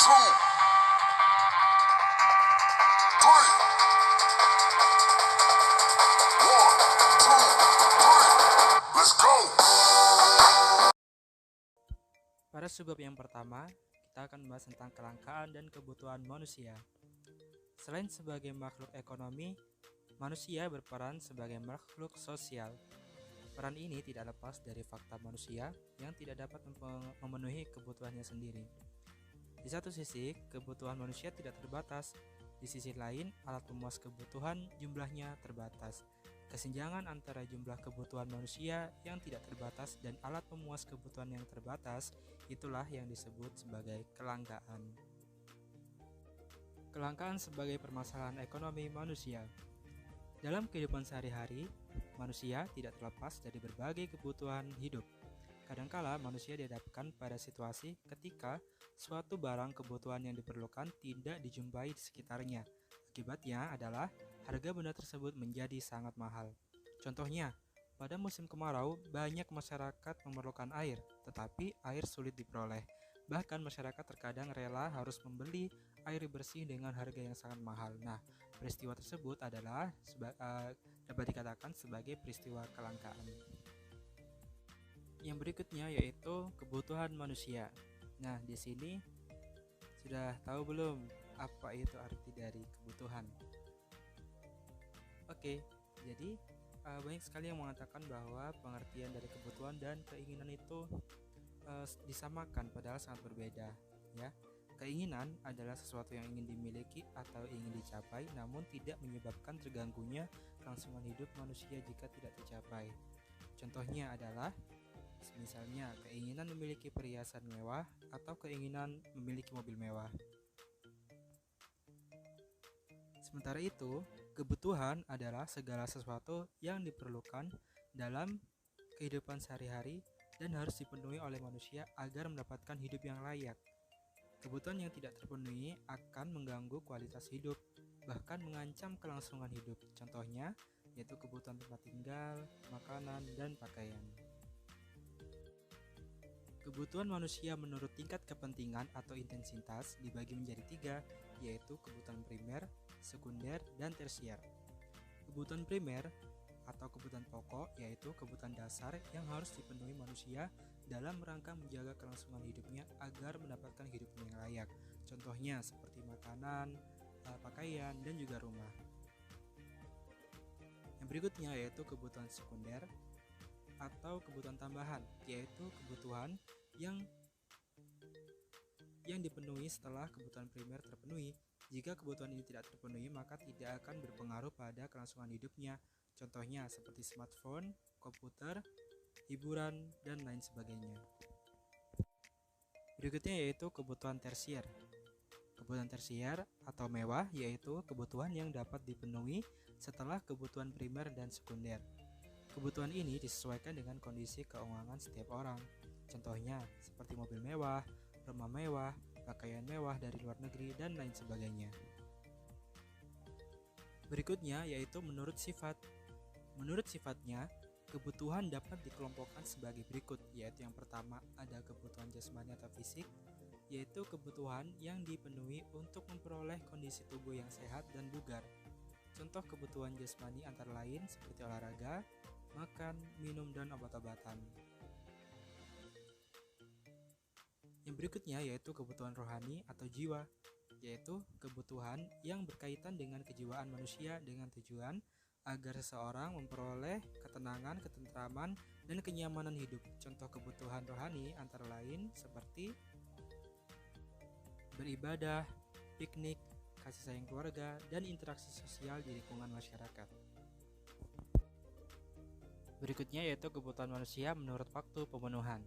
Let's go. Pada subbab yang pertama, kita akan membahas tentang kelangkaan dan kebutuhan manusia. Selain sebagai makhluk ekonomi, manusia berperan sebagai makhluk sosial. Peran ini tidak lepas dari fakta manusia yang tidak dapat memenuhi kebutuhannya sendiri. Di satu sisi, kebutuhan manusia tidak terbatas. Di sisi lain, alat pemuas kebutuhan jumlahnya terbatas. Kesenjangan antara jumlah kebutuhan manusia yang tidak terbatas dan alat pemuas kebutuhan yang terbatas, itulah yang disebut sebagai kelangkaan. Kelangkaan sebagai permasalahan ekonomi manusia. Dalam kehidupan sehari-hari, manusia tidak terlepas dari berbagai kebutuhan hidup. Kadangkala manusia dihadapkan pada situasi ketika suatu barang kebutuhan yang diperlukan tidak dijumpai di sekitarnya. Akibatnya adalah harga benda tersebut menjadi sangat mahal. Contohnya, pada musim kemarau banyak masyarakat memerlukan air, tetapi air sulit diperoleh. Bahkan masyarakat terkadang rela harus membeli air bersih dengan harga yang sangat mahal. Nah, peristiwa tersebut adalah dapat dikatakan sebagai peristiwa kelangkaan. Yang berikutnya yaitu kebutuhan manusia. Nah, di sini sudah tahu belum apa itu arti dari kebutuhan? Oke, jadi banyak sekali yang mengatakan bahwa pengertian dari kebutuhan dan keinginan itu disamakan padahal sangat berbeda, ya. Keinginan adalah sesuatu yang ingin dimiliki atau ingin dicapai namun tidak menyebabkan terganggunya kelangsungan hidup manusia jika tidak tercapai. Contohnya adalah misalnya keinginan memiliki perhiasan mewah atau keinginan memiliki mobil mewah. Sementara itu, kebutuhan adalah segala sesuatu yang diperlukan dalam kehidupan sehari-hari dan harus dipenuhi oleh manusia agar mendapatkan hidup yang layak. Kebutuhan yang tidak terpenuhi akan mengganggu kualitas hidup, bahkan mengancam kelangsungan hidup. Contohnya, yaitu kebutuhan tempat tinggal, makanan, dan pakaian. Kebutuhan manusia menurut tingkat kepentingan atau intensitas dibagi menjadi 3, yaitu kebutuhan primer, sekunder, dan tersier. Kebutuhan primer atau kebutuhan pokok yaitu kebutuhan dasar yang harus dipenuhi manusia dalam rangka menjaga kelangsungan hidupnya agar mendapatkan hidup yang layak. Contohnya seperti makanan, pakaian, dan juga rumah. Yang berikutnya yaitu kebutuhan sekunder atau kebutuhan tambahan, yaitu kebutuhan yang dipenuhi setelah kebutuhan primer terpenuhi. Jika kebutuhan ini tidak terpenuhi, maka tidak akan berpengaruh pada kelangsungan hidupnya. Contohnya seperti smartphone, komputer, hiburan, dan lain sebagainya. Berikutnya yaitu kebutuhan tersier. Kebutuhan tersier atau mewah yaitu kebutuhan yang dapat dipenuhi setelah kebutuhan primer dan sekunder. Kebutuhan ini disesuaikan dengan kondisi keuangan setiap orang. Contohnya seperti mobil mewah, rumah mewah, pakaian mewah dari luar negeri, dan lain sebagainya. Berikutnya yaitu menurut sifat. Menurut sifatnya, kebutuhan dapat dikelompokkan sebagai berikut, yaitu yang pertama ada kebutuhan jasmani atau fisik, yaitu kebutuhan yang dipenuhi untuk memperoleh kondisi tubuh yang sehat dan bugar. Contoh kebutuhan jasmani antara lain seperti olahraga, makan, minum, dan obat-obatan. Yang berikutnya yaitu kebutuhan rohani atau jiwa, yaitu kebutuhan yang berkaitan dengan kejiwaan manusia dengan tujuan agar seseorang memperoleh ketenangan, ketentraman, dan kenyamanan hidup. Contoh kebutuhan rohani antara lain seperti beribadah, piknik, kasih sayang keluarga, dan interaksi sosial di lingkungan masyarakat. Berikutnya yaitu kebutuhan manusia menurut waktu pemenuhan.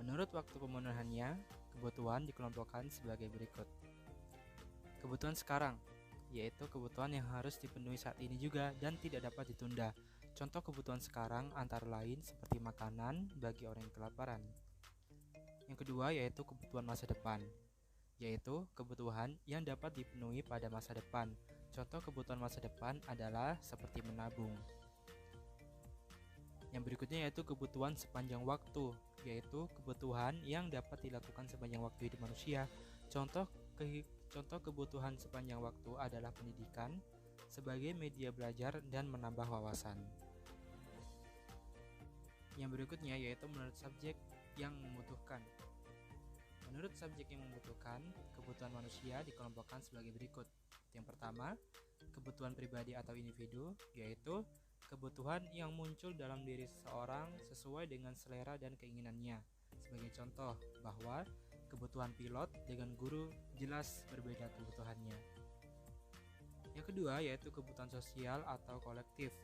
Menurut waktu pemenuhannya, kebutuhan dikelompokkan sebagai berikut. Kebutuhan sekarang, yaitu kebutuhan yang harus dipenuhi saat ini juga dan tidak dapat ditunda. Contoh kebutuhan sekarang antara lain seperti makanan bagi orang yang kelaparan. Yang kedua yaitu kebutuhan masa depan, yaitu kebutuhan yang dapat dipenuhi pada masa depan. Contoh kebutuhan masa depan adalah seperti menabung. Yang berikutnya yaitu kebutuhan sepanjang waktu, yaitu kebutuhan yang dapat dilakukan sepanjang waktu hidup manusia. Contoh kebutuhan sepanjang waktu adalah pendidikan sebagai media belajar dan menambah wawasan. Yang berikutnya yaitu menurut subjek yang membutuhkan. Menurut subjek yang membutuhkan, kebutuhan manusia dikelompokkan sebagai berikut. Yang pertama, kebutuhan pribadi atau individu, yaitu kebutuhan yang muncul dalam diri seseorang sesuai dengan selera dan keinginannya. Sebagai contoh, bahwa kebutuhan pilot dengan guru jelas berbeda kebutuhannya. Yang kedua yaitu kebutuhan sosial atau kolektif,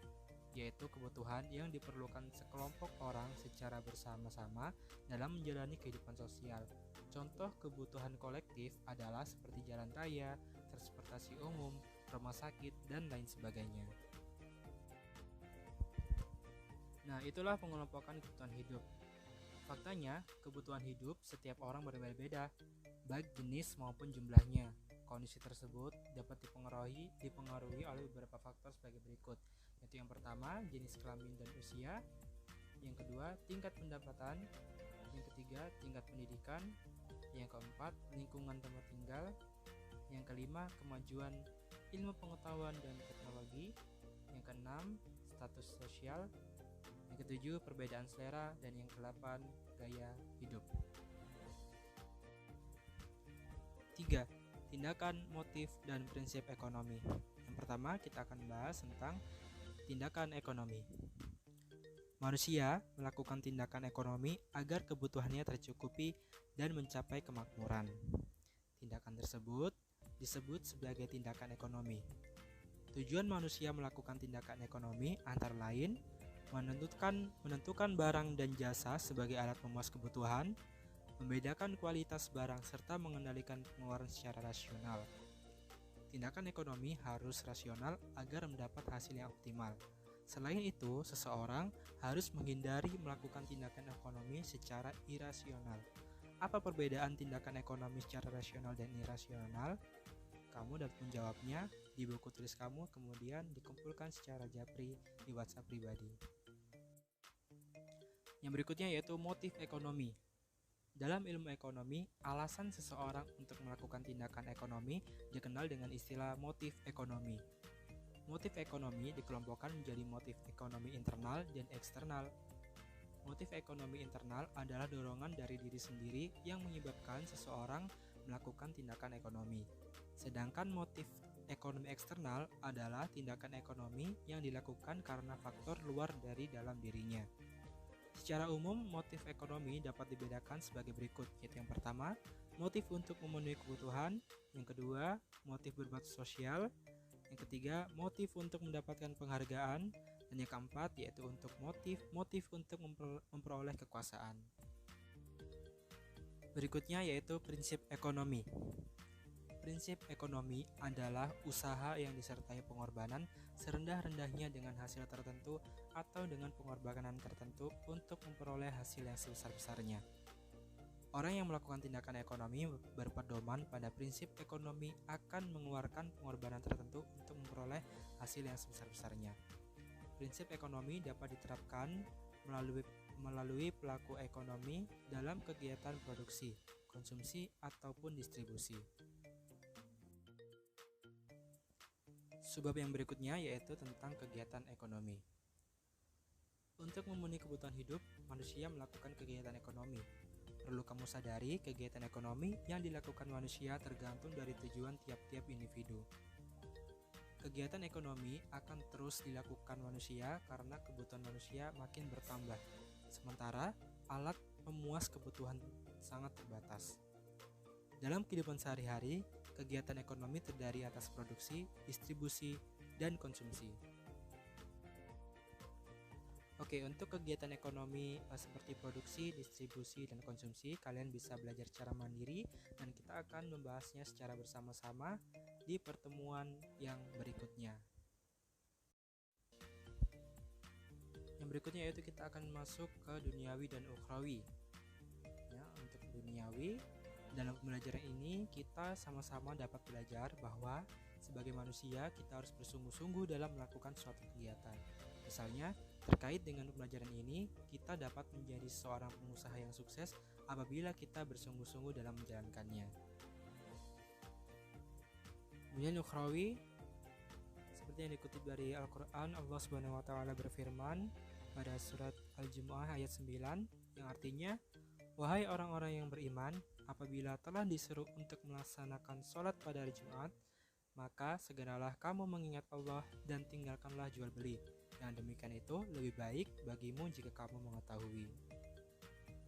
yaitu kebutuhan yang diperlukan sekelompok orang secara bersama-sama dalam menjalani kehidupan sosial. Contoh kebutuhan kolektif adalah seperti jalan raya, transportasi umum, rumah sakit, dan lain sebagainya. Nah, itulah pengelompokan kebutuhan hidup. Faktanya, kebutuhan hidup setiap orang berbeda-beda, baik jenis maupun jumlahnya. Kondisi tersebut dapat dipengaruhi oleh beberapa faktor sebagai berikut, yaitu yang pertama, jenis kelamin dan usia, yang kedua, tingkat pendapatan, yang ketiga, tingkat pendidikan, yang keempat, lingkungan tempat tinggal, yang kelima, kemajuan ilmu pengetahuan dan teknologi, yang keenam, status sosial, yang ketujuh, perbedaan selera, dan yang kedelapan, gaya hidup. 3. Tindakan, motif, dan prinsip ekonomi. Yang pertama, kita akan bahas tentang tindakan ekonomi. Manusia melakukan tindakan ekonomi agar kebutuhannya tercukupi dan mencapai kemakmuran. Tindakan tersebut disebut sebagai tindakan ekonomi. Tujuan manusia melakukan tindakan ekonomi antara lain menentukan barang dan jasa sebagai alat memuas kebutuhan, membedakan kualitas barang serta mengendalikan pengeluaran secara rasional. Tindakan ekonomi harus rasional agar mendapat hasil yang optimal. Selain itu, seseorang harus menghindari melakukan tindakan ekonomi secara irasional. Apa perbedaan tindakan ekonomi secara rasional dan irasional? Kamu dapat menjawabnya di buku tulis kamu, kemudian dikumpulkan secara japri di WhatsApp pribadi. Yang berikutnya yaitu motif ekonomi. Dalam ilmu ekonomi, alasan seseorang untuk melakukan tindakan ekonomi dikenal dengan istilah motif ekonomi. Motif ekonomi dikelompokkan menjadi motif ekonomi internal dan eksternal. Motif ekonomi internal adalah dorongan dari diri sendiri yang menyebabkan seseorang melakukan tindakan ekonomi. Sedangkan motif ekonomi eksternal adalah tindakan ekonomi yang dilakukan karena faktor luar dari dalam dirinya. Secara umum, motif ekonomi dapat dibedakan sebagai berikut, yaitu yang pertama, motif untuk memenuhi kebutuhan, yang kedua, motif berbuat sosial, yang ketiga, motif untuk mendapatkan penghargaan, dan yang keempat, yaitu untuk motif untuk memperoleh kekuasaan. Berikutnya yaitu prinsip ekonomi. Prinsip ekonomi adalah usaha yang disertai pengorbanan serendah-rendahnya dengan hasil tertentu atau dengan pengorbanan tertentu untuk memperoleh hasil yang sebesar-besarnya. Orang yang melakukan tindakan ekonomi berpedoman pada prinsip ekonomi akan mengeluarkan pengorbanan tertentu untuk memperoleh hasil yang sebesar-besarnya. Prinsip ekonomi dapat diterapkan melalui pelaku ekonomi dalam kegiatan produksi, konsumsi, ataupun distribusi. Subbab yang berikutnya yaitu tentang kegiatan ekonomi. Untuk memenuhi kebutuhan hidup, manusia melakukan kegiatan ekonomi. Perlu kamu sadari, kegiatan ekonomi yang dilakukan manusia tergantung dari tujuan tiap-tiap individu. Kegiatan ekonomi akan terus dilakukan manusia karena kebutuhan manusia makin bertambah, sementara alat memuas kebutuhan sangat terbatas. Dalam kehidupan sehari-hari, kegiatan ekonomi terdiri atas produksi, distribusi, dan konsumsi. Oke, untuk kegiatan ekonomi seperti produksi, distribusi, dan konsumsi, kalian bisa belajar secara mandiri dan kita akan membahasnya secara bersama-sama di pertemuan yang berikutnya. Yang berikutnya yaitu kita akan masuk ke duniawi dan ukhrawi. Ya, untuk duniawi, dalam pembelajaran ini kita sama-sama dapat belajar bahwa sebagai manusia kita harus bersungguh-sungguh dalam melakukan suatu kegiatan. Misalnya Terkait dengan pembelajaran ini, kita dapat menjadi seorang pengusaha yang sukses apabila kita bersungguh-sungguh dalam menjalankannya. Kemudian ukhrawi, seperti yang dikutip dari Al-Quran, Allah Subhanahu wa Ta'ala berfirman pada surat Al-Jumu'ah ayat 9, yang artinya, "Wahai orang-orang yang beriman, apabila telah disuruh untuk melaksanakan sholat pada hari Jumat, maka segeralah kamu mengingat Allah dan tinggalkanlah jual beli. Yang demikian itu lebih baik bagimu jika kamu mengetahui."